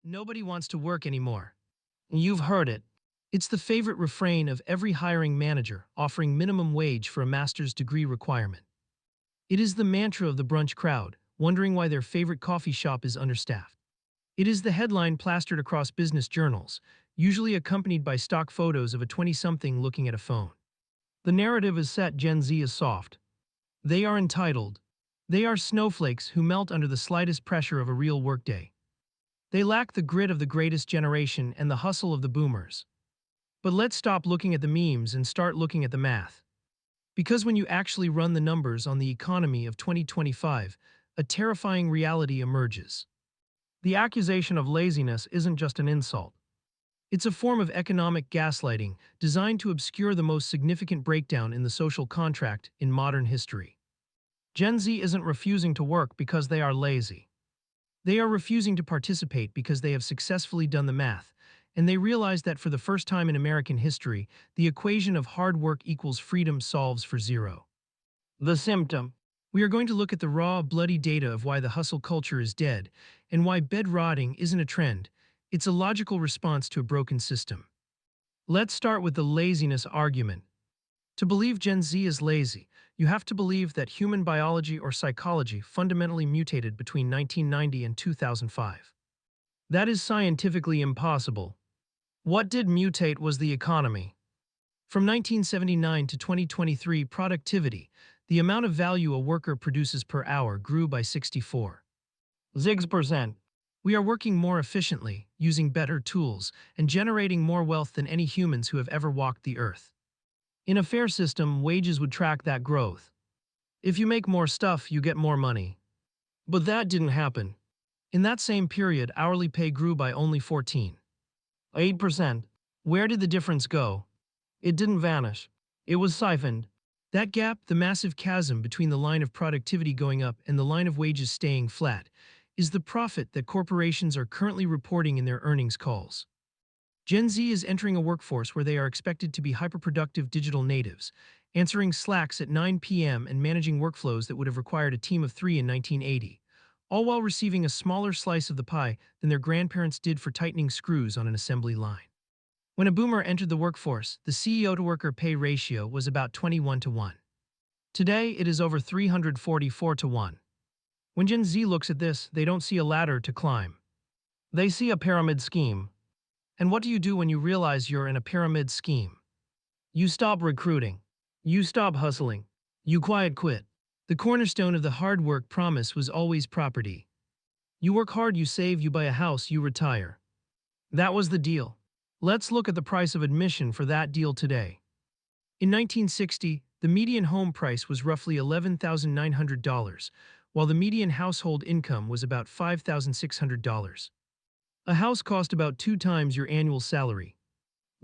Nobody wants to work anymore. You've heard it. It's the favorite refrain of every hiring manager offering minimum wage for a master's degree requirement. It is the mantra of the brunch crowd, wondering why their favorite coffee shop is understaffed. It is the headline plastered across business journals, usually accompanied by stock photos of a 20-something looking at a phone. The narrative is set Gen Z is soft. They are entitled. They are snowflakes who melt under the slightest pressure of a real workday. They lack the grit of the greatest generation and the hustle of the boomers. But let's stop looking at the memes and start looking at the math. Because when you actually run the numbers on the economy of 2025, a terrifying reality emerges. The accusation of laziness isn't just an insult. It's a form of economic gaslighting designed to obscure the most significant breakdown in the social contract in modern history. Gen Z isn't refusing to work because they are lazy. They are refusing to participate because they have successfully done the math, and they realize that for the first time in American history, the equation of hard work equals freedom solves for zero. The symptom. We are going to look at the raw, bloody data of why the hustle culture is dead, and why bed rotting isn't a trend, it's a logical response to a broken system. Let's start with the laziness argument. To believe Gen Z is lazy, you have to believe that human biology or psychology fundamentally mutated between 1990 and 2005. That is scientifically impossible. What did mutate was the economy. From 1979 to 2023, productivity, the amount of value a worker produces per hour, grew by 64%. We are working more efficiently, using better tools, and generating more wealth than any humans who have ever walked the earth. In a fair system, wages would track that growth. If you make more stuff, you get more money. But that didn't happen. In that same period, hourly pay grew by only 14.8%. Where did the difference go? It didn't vanish. It was siphoned. That gap, the massive chasm between the line of productivity going up and the line of wages staying flat, is the profit that corporations are currently reporting in their earnings calls. Gen Z is entering a workforce where they are expected to be hyperproductive digital natives, answering Slacks at 9 p.m. and managing workflows that would have required a team of 3 in 1980, all while receiving a smaller slice of the pie than their grandparents did for tightening screws on an assembly line. When a boomer entered the workforce, the CEO-to-worker pay ratio was about 21-1. Today, it is over 344-1. When Gen Z looks at this, they don't see a ladder to climb. They see a pyramid scheme. And what do you do when you realize you're in a pyramid scheme? You stop recruiting. You stop hustling. You quiet quit. The cornerstone of the hard work promise was always property. You work hard, you save, you buy a house, you retire. That was the deal. Let's look at the price of admission for that deal today. In 1960, the median home price was roughly $11,900, while the median household income was about $5,600. A house cost about 2 times your annual salary.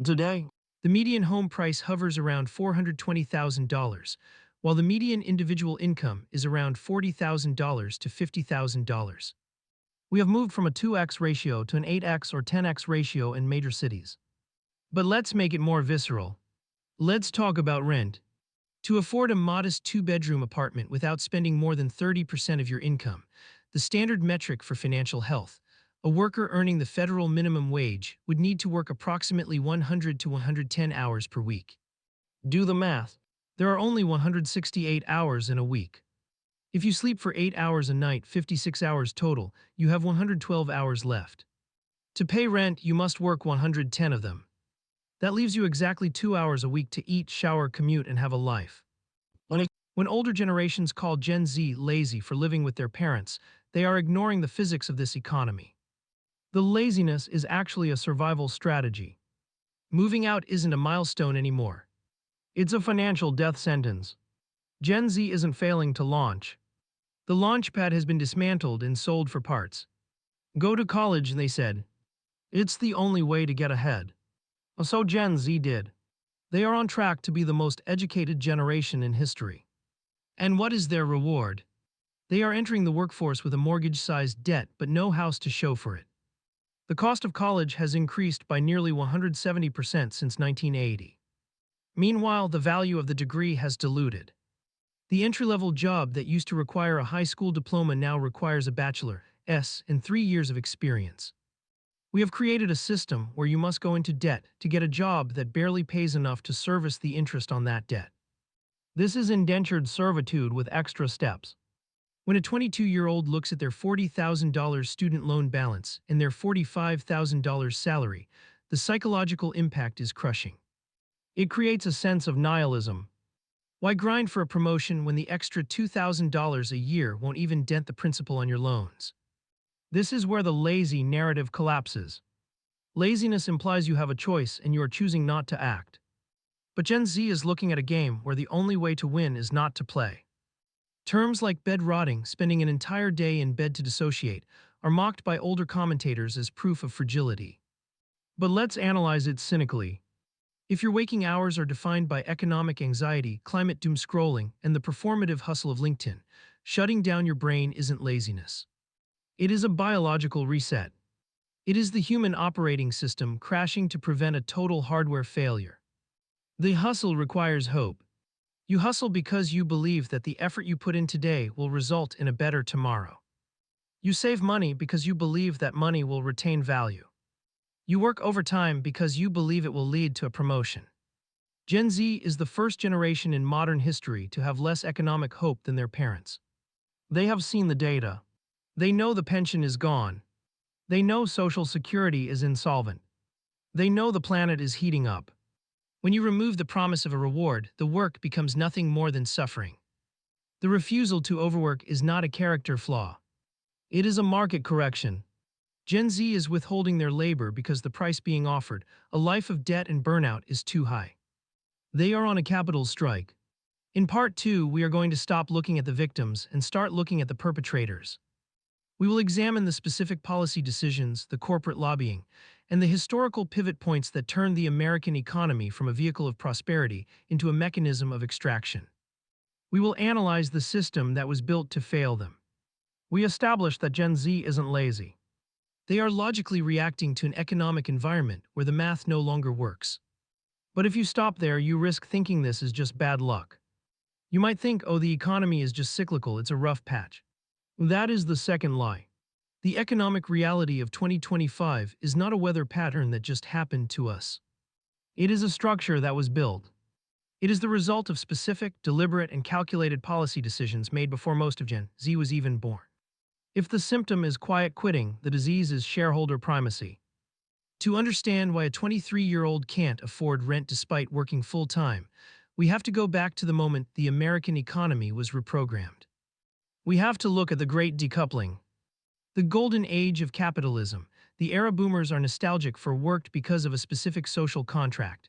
Today, the median home price hovers around $420,000, while the median individual income is around $40,000 to $50,000. We have moved from a 2x ratio to an 8x or 10x ratio in major cities. But let's make it more visceral. Let's talk about rent. To afford a modest 2-bedroom apartment without spending more than 30% of your income, the standard metric for financial health, a worker earning the federal minimum wage would need to work approximately 100 to 110 hours per week. Do the math. There are only 168 hours in a week. If you sleep for 8 hours a night, 56 hours total, you have 112 hours left. To pay rent, you must work 110 of them. That leaves you exactly 2 hours a week to eat, shower, commute, and have a life. When older generations call Gen Z lazy for living with their parents, they are ignoring the physics of this economy. The laziness is actually a survival strategy. Moving out isn't a milestone anymore. It's a financial death sentence. Gen Z isn't failing to launch. The launchpad has been dismantled and sold for parts. Go to college, they said. It's the only way to get ahead. So Gen Z did. They are on track to be the most educated generation in history. And what is their reward? They are entering the workforce with a mortgage-sized debt but no house to show for it. The cost of college has increased by nearly 170% since 1980. Meanwhile, the value of the degree has diluted. The entry-level job that used to require a high school diploma now requires a bachelor's and 3 years of experience. We have created a system where you must go into debt to get a job that barely pays enough to service the interest on that debt. This is indentured servitude with extra steps. When a 22-year-old looks at their $40,000 student loan balance and their $45,000 salary, the psychological impact is crushing. It creates a sense of nihilism. Why grind for a promotion when the extra $2,000 a year won't even dent the principal on your loans? This is where the lazy narrative collapses. Laziness implies you have a choice and you are choosing not to act. But Gen Z is looking at a game where the only way to win is not to play. Terms like bed rotting, spending an entire day in bed to dissociate, are mocked by older commentators as proof of fragility. But let's analyze it cynically. If your waking hours are defined by economic anxiety, climate doom scrolling, and the performative hustle of LinkedIn, shutting down your brain isn't laziness. It is a biological reset. It is the human operating system crashing to prevent a total hardware failure. The hustle requires hope. You hustle because you believe that the effort you put in today will result in a better tomorrow. You save money because you believe that money will retain value. You work overtime because you believe it will lead to a promotion. Gen Z is the first generation in modern history to have less economic hope than their parents. They have seen the data. They know the pension is gone. They know Social Security is insolvent. They know the planet is heating up. When you remove the promise of a reward, the work becomes nothing more than suffering. The refusal to overwork is not a character flaw. It is a market correction. Gen Z is withholding their labor because the price being offered, a life of debt and burnout, is too high. They are on a capital strike. In part 2, we are going to stop looking at the victims and start looking at the perpetrators. We will examine the specific policy decisions, the corporate lobbying, and the historical pivot points that turned the American economy from a vehicle of prosperity into a mechanism of extraction. We will analyze the system that was built to fail them. We established that Gen Z isn't lazy. They are logically reacting to an economic environment where the math no longer works. But if you stop there, you risk thinking this is just bad luck. You might think, oh, the economy is just cyclical, it's a rough patch. That is the second lie. The economic reality of 2025 is not a weather pattern that just happened to us. It is a structure that was built. It is the result of specific, deliberate, and calculated policy decisions made before most of Gen Z was even born. If the symptom is quiet quitting, the disease is shareholder primacy. To understand why a 23-year-old can't afford rent despite working full-time, we have to go back to the moment the American economy was reprogrammed. We have to look at the Great Decoupling. The golden age of capitalism. The era boomers are nostalgic for worked because of a specific social contract.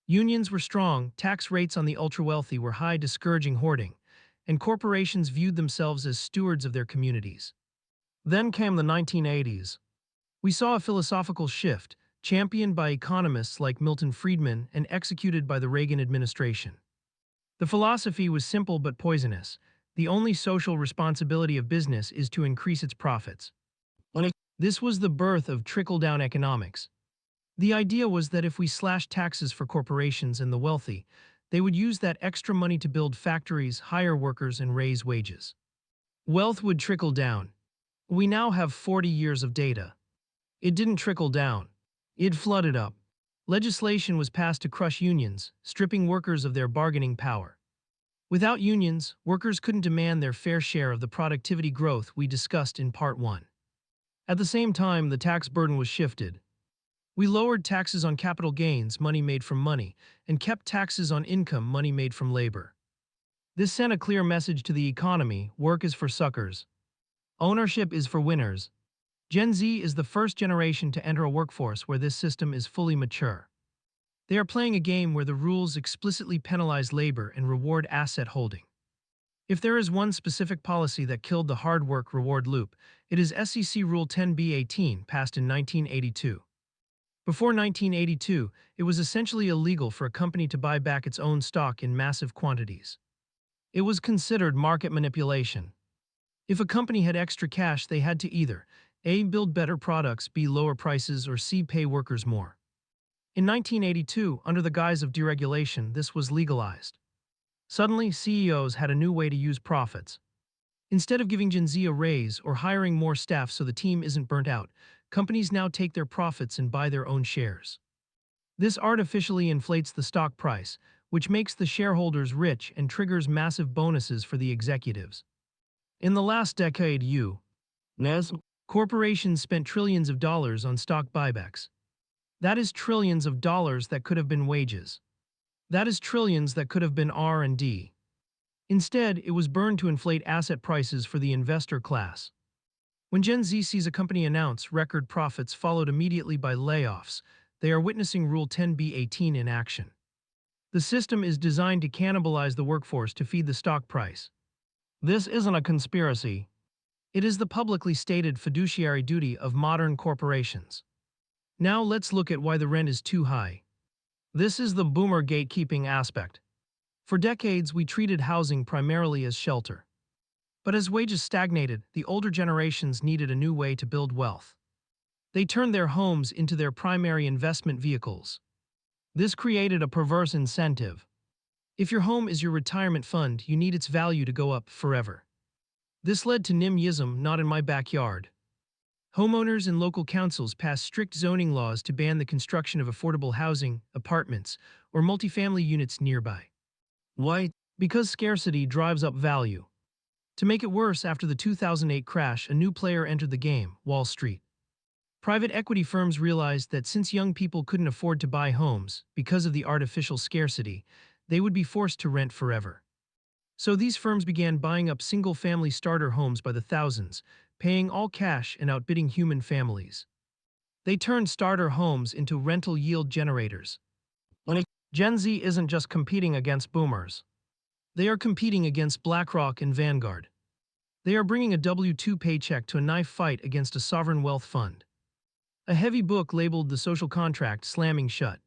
Unions were strong, tax rates on the ultra-wealthy were high, discouraging hoarding, and corporations viewed themselves as stewards of their communities. Then came the 1980s. We saw a philosophical shift, championed by economists like Milton Friedman and executed by the Reagan administration. The philosophy was simple but poisonous. The only social responsibility of business is to increase its profits. This was the birth of trickle-down economics. The idea was that if we slashed taxes for corporations and the wealthy, they would use that extra money to build factories, hire workers, and raise wages. Wealth would trickle down. We now have 40 years of data. It didn't trickle down. It flooded up. Legislation was passed to crush unions, stripping workers of their bargaining power. Without unions, workers couldn't demand their fair share of the productivity growth we discussed in Part 1. At the same time, the tax burden was shifted. We lowered taxes on capital gains, money made from money, and kept taxes on income, money made from labor. This sent a clear message to the economy: work is for suckers. Ownership is for winners. Gen Z is the first generation to enter a workforce where this system is fully mature. They are playing a game where the rules explicitly penalize labor and reward asset holding. If there is one specific policy that killed the hard work reward loop, it is SEC Rule 10b-18, passed in 1982. Before 1982, it was essentially illegal for a company to buy back its own stock in massive quantities. It was considered market manipulation. If a company had extra cash, they had to either A. build better products, B. lower prices, or C. pay workers more. In 1982, under the guise of deregulation, this was legalized. Suddenly, CEOs had a new way to use profits. Instead of giving Gen Z a raise or hiring more staff so the team isn't burnt out, companies now take their profits and buy their own shares. This artificially inflates the stock price, which makes the shareholders rich and triggers massive bonuses for the executives. In the last decade, U.S. corporations spent trillions of dollars on stock buybacks. That is trillions of dollars that could have been wages. That is trillions that could have been R&D. Instead, it was burned to inflate asset prices for the investor class. When Gen Z sees a company announce record profits followed immediately by layoffs, they are witnessing Rule 10b-18 in action. The system is designed to cannibalize the workforce to feed the stock price. This isn't a conspiracy. It is the publicly stated fiduciary duty of modern corporations. Now let's look at why the rent is too high. This is the boomer gatekeeping aspect. For decades, we treated housing primarily as shelter. But as wages stagnated, the older generations needed a new way to build wealth. They turned their homes into their primary investment vehicles. This created a perverse incentive. If your home is your retirement fund, you need its value to go up forever. This led to NIMBYism, not in my backyard. Homeowners and local councils passed strict zoning laws to ban the construction of affordable housing, apartments, or multifamily units nearby. Why? Because scarcity drives up value. To make it worse, after the 2008 crash, a new player entered the game, Wall Street. Private equity firms realized that since young people couldn't afford to buy homes because of the artificial scarcity, they would be forced to rent forever. So these firms began buying up single-family starter homes by the thousands, paying all cash and outbidding human families. They turned starter homes into rental yield generators. Gen Z isn't just competing against boomers. They are competing against BlackRock and Vanguard. They are bringing a W-2 paycheck to a knife fight against a sovereign wealth fund. A heavy book labeled The Social Contract slamming shut.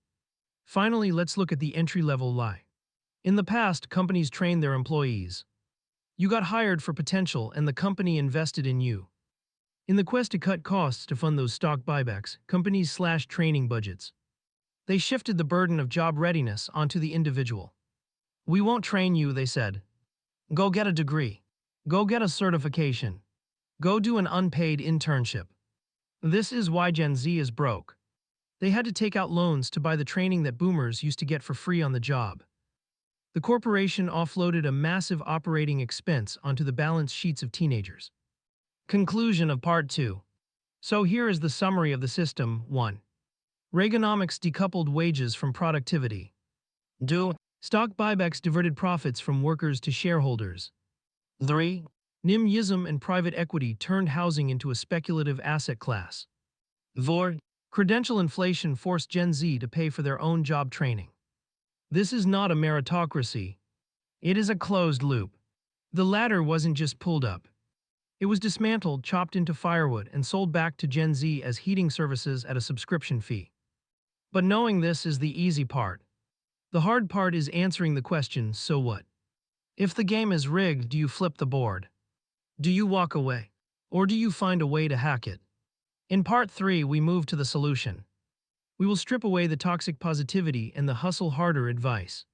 Finally, let's look at the entry-level lie. In the past, companies trained their employees. You got hired for potential and the company invested in you. In the quest to cut costs to fund those stock buybacks, companies slashed training budgets. They shifted the burden of job readiness onto the individual. We won't train you, they said. Go get a degree. Go get a certification. Go do an unpaid internship. This is why Gen Z is broke. They had to take out loans to buy the training that boomers used to get for free on the job. The corporation offloaded a massive operating expense onto the balance sheets of teenagers. Conclusion of Part 2. So here is the summary of the system. 1. Reaganomics decoupled wages from productivity. 2. Stock buybacks diverted profits from workers to shareholders. 3. NIMBYism and private equity turned housing into a speculative asset class. 4. Credential inflation forced Gen Z to pay for their own job training. This is not a meritocracy. It is a closed loop. The ladder wasn't just pulled up. It was dismantled, chopped into firewood, and sold back to Gen Z as heating services at a subscription fee. But knowing this is the easy part. The hard part is answering the question, so what? If the game is rigged, do you flip the board? Do you walk away? Or do you find a way to hack it? In Part 3, we move to the solution. We will strip away the toxic positivity and the hustle harder advice.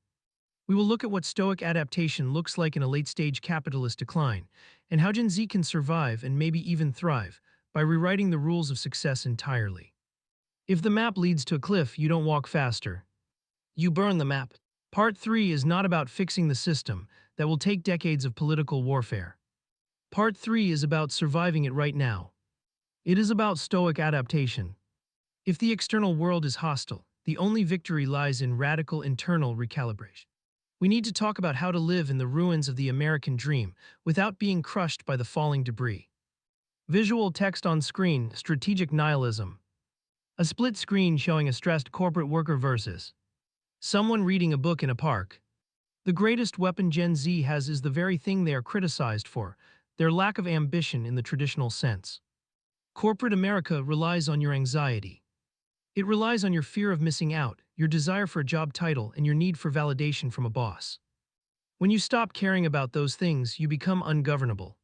We will look at what stoic adaptation looks like in a late-stage capitalist decline, and how Gen Z can survive and maybe even thrive by rewriting the rules of success entirely. If the map leads to a cliff, you don't walk faster. You burn the map. Part 3 is not about fixing the system that will take decades of political warfare. Part 3 is about surviving it right now. It is about stoic adaptation. If the external world is hostile, the only victory lies in radical internal recalibration. We need to talk about how to live in the ruins of the American dream without being crushed by the falling debris. Visual text on screen, strategic nihilism. A split screen showing a stressed corporate worker versus someone reading a book in a park. The greatest weapon Gen Z has is the very thing they are criticized for, their lack of ambition in the traditional sense. Corporate America relies on your anxiety. It relies on your fear of missing out, your desire for a job title, and your need for validation from a boss. When you stop caring about those things, you become ungovernable.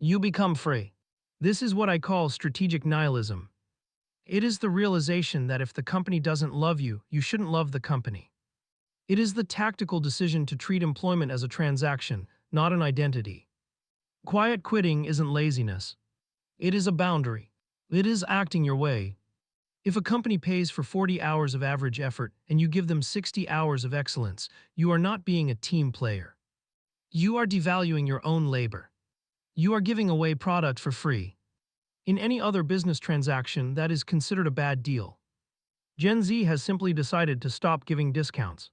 You become free. This is what I call strategic nihilism. It is the realization that if the company doesn't love you, you shouldn't love the company. It is the tactical decision to treat employment as a transaction, not an identity. Quiet quitting isn't laziness. It is a boundary. It is acting your way. If a company pays for 40 hours of average effort and you give them 60 hours of excellence, you are not being a team player. You are devaluing your own labor. You are giving away product for free. In any other business transaction, that is considered a bad deal. Gen Z has simply decided to stop giving discounts.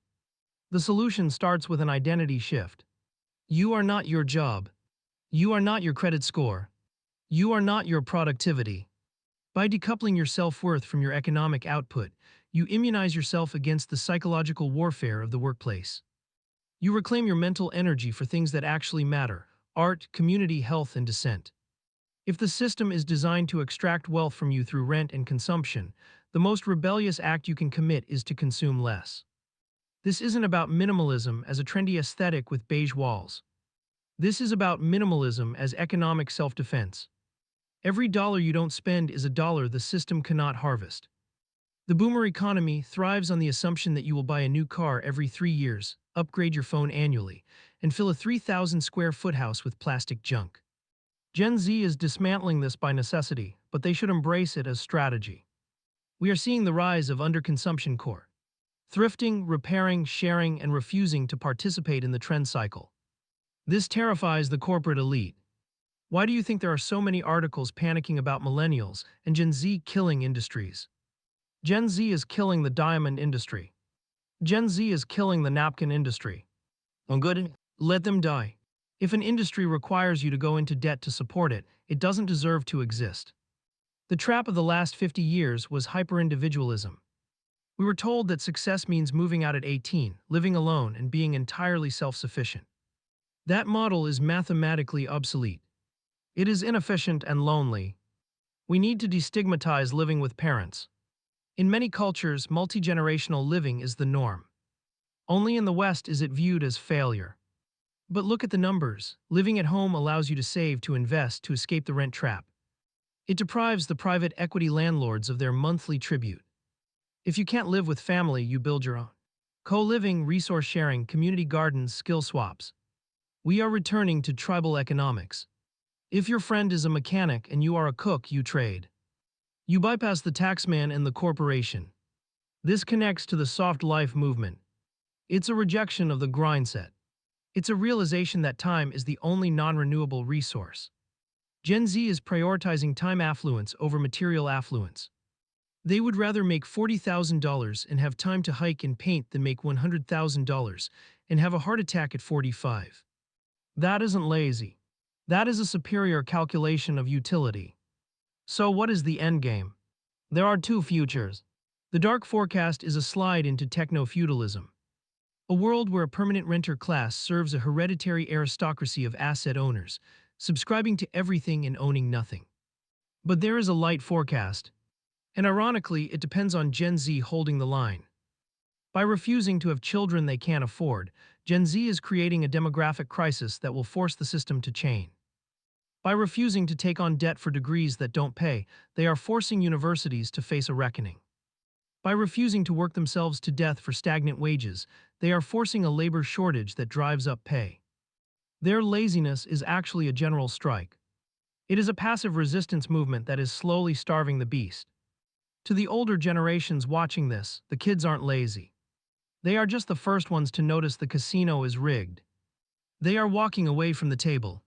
The solution starts with an identity shift. You are not your job. You are not your credit score. You are not your productivity. By decoupling your self-worth from your economic output, you immunize yourself against the psychological warfare of the workplace. You reclaim your mental energy for things that actually matter: art, community, health, and dissent. If the system is designed to extract wealth from you through rent and consumption, the most rebellious act you can commit is to consume less. This isn't about minimalism as a trendy aesthetic with beige walls. This is about minimalism as economic self-defense. Every dollar you don't spend is a dollar the system cannot harvest. The boomer economy thrives on the assumption that you will buy a new car every 3 years, upgrade your phone annually, and fill a 3,000 square foot house with plastic junk. Gen Z is dismantling this by necessity, but they should embrace it as strategy. We are seeing the rise of underconsumption core. Thrifting, repairing, sharing, and refusing to participate in the trend cycle. This terrifies the corporate elite. Why do you think there are so many articles panicking about millennials and Gen Z killing industries? Gen Z is killing the diamond industry. Gen Z is killing the napkin industry. Oh good? Let them die. If an industry requires you to go into debt to support it, it doesn't deserve to exist. The trap of the last 50 years was hyper-individualism. We were told that success means moving out at 18, living alone, and being entirely self-sufficient. That model is mathematically obsolete. It is inefficient and lonely. We need to destigmatize living with parents. In many cultures, multi-generational living is the norm. Only in the West is it viewed as failure. But look at the numbers. Living at home allows you to save, to invest, to escape the rent trap. It deprives the private equity landlords of their monthly tribute. If you can't live with family, you build your own. Co-living, resource sharing, community gardens, skill swaps. We are returning to tribal economics. If your friend is a mechanic and you are a cook, you trade. You bypass the taxman and the corporation. This connects to the soft life movement. It's a rejection of the grind set. It's a realization that time is the only non-renewable resource. Gen Z is prioritizing time affluence over material affluence. They would rather make $40,000 and have time to hike and paint than make $100,000 and have a heart attack at 45. That isn't lazy. That is a superior calculation of utility. So what is the endgame? There are two futures. The dark forecast is a slide into techno-feudalism. A world where a permanent renter class serves a hereditary aristocracy of asset owners, subscribing to everything and owning nothing. But there is a light forecast. And ironically, it depends on Gen Z holding the line. By refusing to have children they can't afford, Gen Z is creating a demographic crisis that will force the system to change. By refusing to take on debt for degrees that don't pay, they are forcing universities to face a reckoning. By refusing to work themselves to death for stagnant wages, they are forcing a labor shortage that drives up pay. Their laziness is actually a general strike. It is a passive resistance movement that is slowly starving the beast. To the older generations watching this, the kids aren't lazy. They are just the first ones to notice the casino is rigged. They are walking away from the table.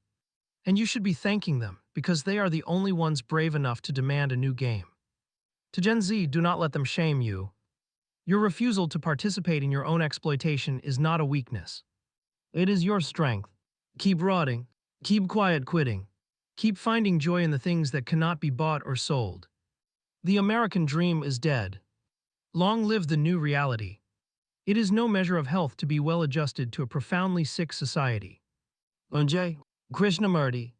And you should be thanking them, because they are the only ones brave enough to demand a new game. To Gen Z, do not let them shame you. Your refusal to participate in your own exploitation is not a weakness. It is your strength. Keep rotting. Keep quiet quitting. Keep finding joy in the things that cannot be bought or sold. The American dream is dead. Long live the new reality. It is no measure of health to be well adjusted to a profoundly sick society. Krishnamurti.